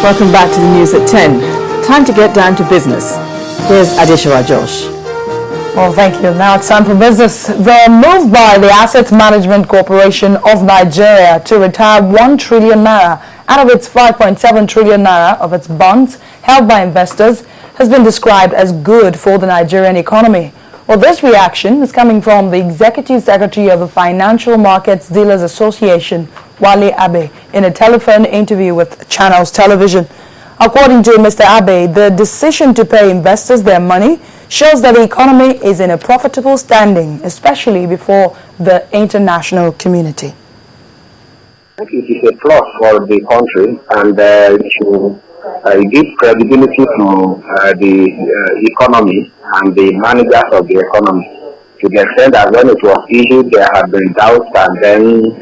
Welcome back to the news at 10. Time to get down to business. Here's Adeshawa Josh. Well, thank you. Now it's time for business. The move by the Asset Management Corporation of Nigeria to retire 1 trillion naira out of its 5.7 trillion naira of its bonds held by investors has been described as good for the Nigerian economy. Well, this reaction is coming from the Executive Secretary of the Financial Markets Dealers Association, Wale Abe, in a telephone interview with Channels Television. According to Mr. Abe, the decision to pay investors their money shows that the economy is in a profitable standing, especially before the international community. It is a plus for the country, and it should give credibility to the economy and the managers of the economy, to the extent that when it was issued, there had been doubts and then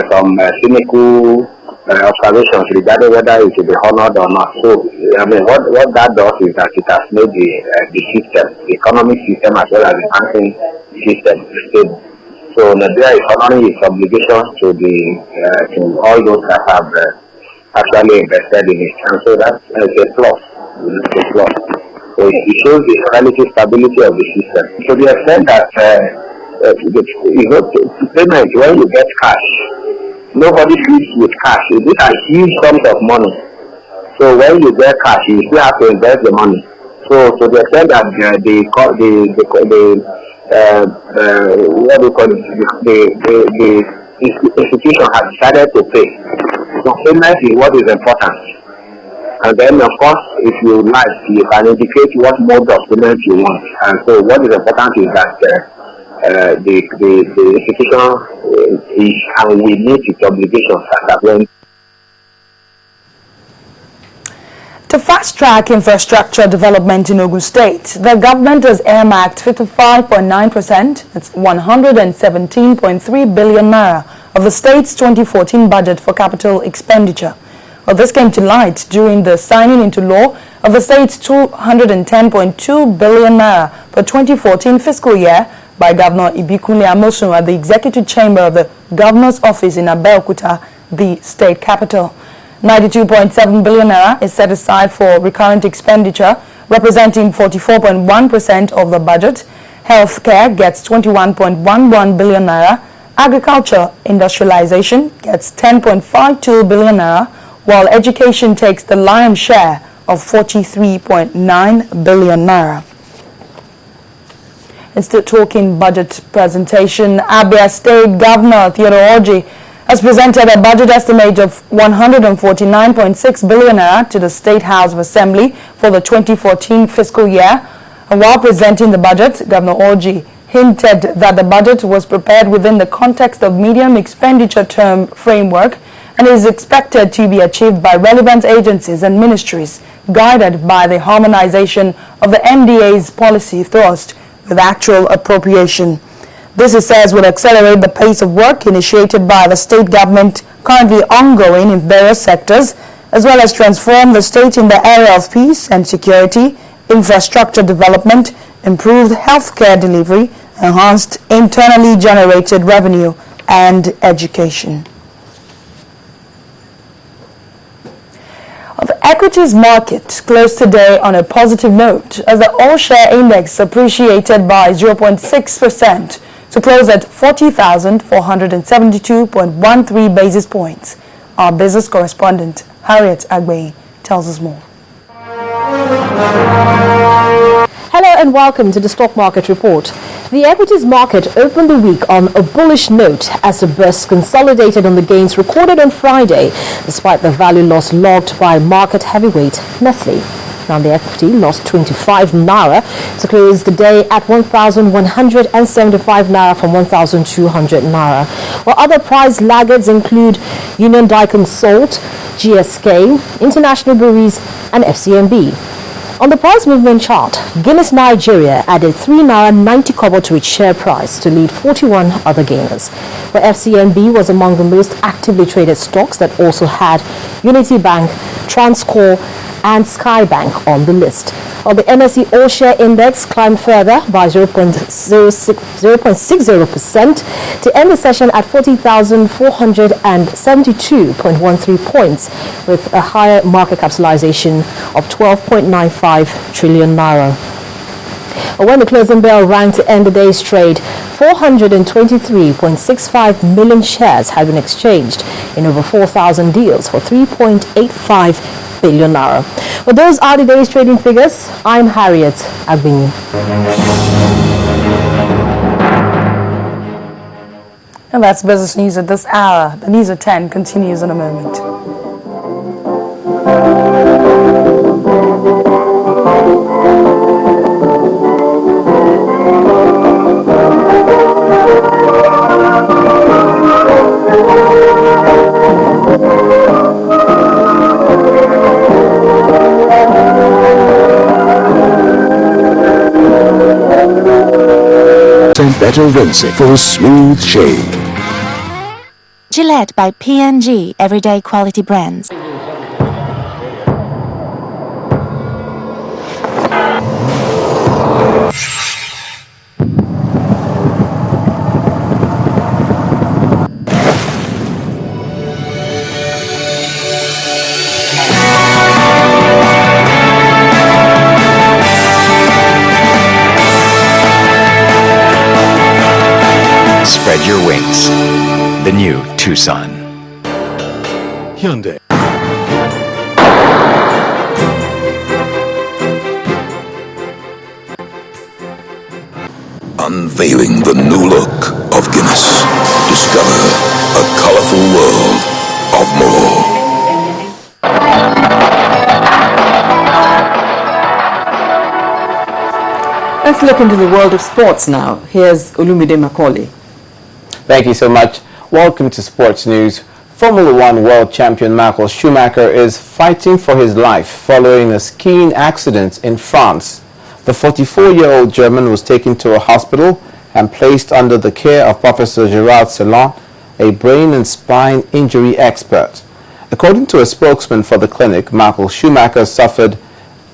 some cynical observations regarding whether it should be honored or not. So, I mean, what that does is that it has made the system, the economic system as well as the banking system stable. So, Nigeria is honoring its obligations to all those that have actually invested in it, and so that's a plus. It's a plus. So it shows the relative stability of the system. To the extent that payment, when you get cash, nobody feeds with cash. These are huge sums of money. So when you get cash, you still have to invest the money. So to the extent that the institution has decided to pay. So payment is what is important. And then, of course, if you like, you can indicate what mode of payment you want. And so what is important is that the institution is and will meet its obligations as well. To fast-track infrastructure development in Ogun State, the government has earmarked 55.9%, that's 117.3 billion naira, of the state's 2014 budget for capital expenditure. Well, this came to light during the signing into law of the state's 210.2 billion naira for 2014 fiscal year by Governor Ibikunle Amosun at the Executive Chamber of the Governor's Office in Abeokuta, the state capital. 92.7 billion naira is set aside for recurrent expenditure, representing 44.1% of the budget. Healthcare gets 21.11 billion naira. Agriculture industrialization gets 10.52 billion naira, while education takes the lion's share of 43.9 billion naira. Instead talking budget presentation, Abia State Governor Theodore Orji has presented a budget estimate of 149.6 billion naira to the State House of Assembly for the 2014 fiscal year. And while presenting the budget, Governor Orji hinted that the budget was prepared within the context of medium expenditure term framework and is expected to be achieved by relevant agencies and ministries, guided by the harmonization of the MDA's policy thrust with actual appropriation. This, he says, will accelerate the pace of work initiated by the state government currently ongoing in various sectors, as well as transform the state in the area of peace and security, infrastructure development, improved healthcare delivery, enhanced internally generated revenue, and education. The equities market closed today on a positive note as the all-share index appreciated by 0.6% to close at 40,472.13 basis points. Our business correspondent, Harriet Agbe, tells us more. Hello and welcome to the Stock Market Report. The equities market opened the week on a bullish note as the burst consolidated on the gains recorded on Friday, despite the value loss logged by market heavyweight Nestle. Now the equity lost 25 naira to close the day at 1,175 naira from 1,200 naira. While other price laggards include Union Dicom Salt, GSK, International Breweries, and FCMB. On the price movement chart, Guinness Nigeria added 3 naira 90 kobo to its share price to lead 41 other gainers, where FCMB was among the most actively traded stocks that also had Unity Bank, Transcorp, and Skybank on the list. While the NSE All-Share Index climbed further by 0.60% to end the session at 40,472.13 points, with a higher market capitalization of 12.95 trillion naira. When the closing bell rang to end the day's trade, 423.65 million shares had been exchanged in over 4,000 deals for 3.85 billion naira. Well, those are the day's trading figures. I'm Harriet Agbin. And that's business news at this hour. The news at 10 continues in a moment. Better rinsing for a smooth shave. Gillette by P&G Everyday Quality Brands. Spread your wings. The new Tucson. Hyundai. Unveiling the new look of Guinness. Discover a colorful world of more. Let's look into the world of sports now. Here's Olumide Macaulay. Thank you so much. Welcome to Sports News. Formula One world champion Michael Schumacher is fighting for his life following a skiing accident in France. The 44-year-old German was taken to a hospital and placed under the care of Professor Gerard Celan, a brain and spine injury expert. According to a spokesman for the clinic, Michael Schumacher suffered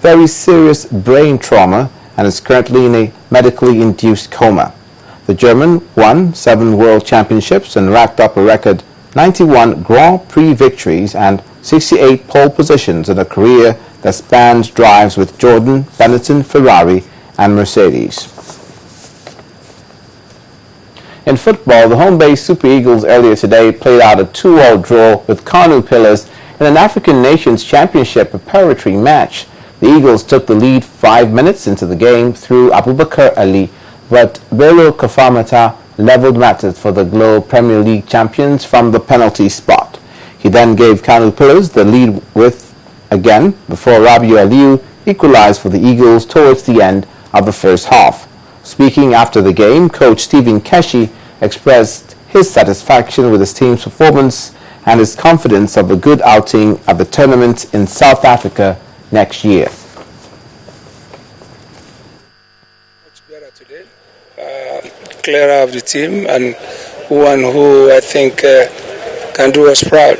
very serious brain trauma and is currently in a medically induced coma. The German won 7 world championships and racked up a record 91 Grand Prix victories and 68 pole positions in a career that spans drives with Jordan, Benetton, Ferrari and Mercedes. In football, the home-based Super Eagles earlier today played out a 2-2 draw with Kano Pillars in an African Nations Championship preparatory match. The Eagles took the lead 5 minutes into the game through Abubakar Ali, but Bello Kafamata leveled matters for the Globe Premier League champions from the penalty spot. He then gave Kano Pillars the lead again before Rabiu Aliu equalized for the Eagles towards the end of the first half. Speaking after the game, coach Stephen Keshi expressed his satisfaction with his team's performance and his confidence of a good outing at the tournament in South Africa next year. Clearer of the team and one who I think can do us proud,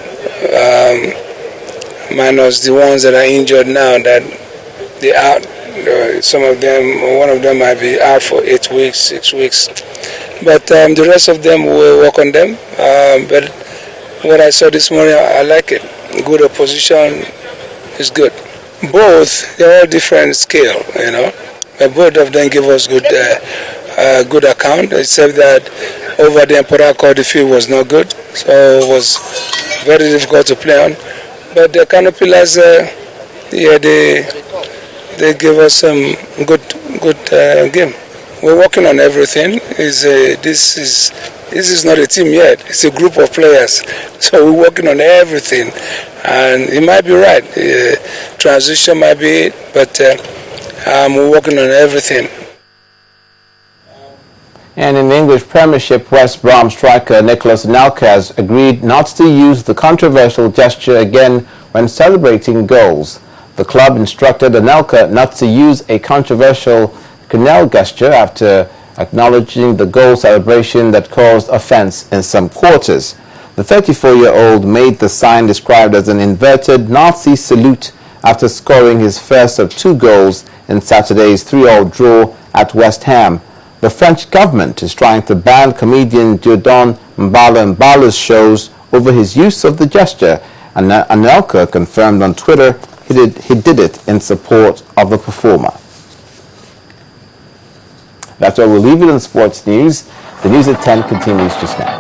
minus the ones that are injured now that they out. Some of them, one of them might be out for 8 weeks, 6 weeks, but the rest of them will work on them. But what I saw this morning, I like it. Good opposition is good. Both, they're all different scale, you know, but both of them give us good account, except that over the Emperor Court the field was not good, so it was very difficult to play on. But the Kano Pillars, they give us some good game. We're working on everything. This is not a team yet. It's a group of players, so we're working on everything. And it might be right. Transition might be it, but we're working on everything. And in the English Premiership, West Brom striker Nicolas Anelka has agreed not to use the controversial gesture again when celebrating goals. The club instructed Anelka not to use a controversial canal gesture after acknowledging the goal celebration that caused offence in some quarters. The 34-year-old made the sign described as an inverted Nazi salute after scoring his first of 2 goals in Saturday's 3-3 draw at West Ham. The French government is trying to ban comedian Dieudonné Mbala's shows over his use of the gesture, and Anelka confirmed on Twitter he did it in support of the performer. That's where we'll leave it in sports news. The news at 10 continues just now.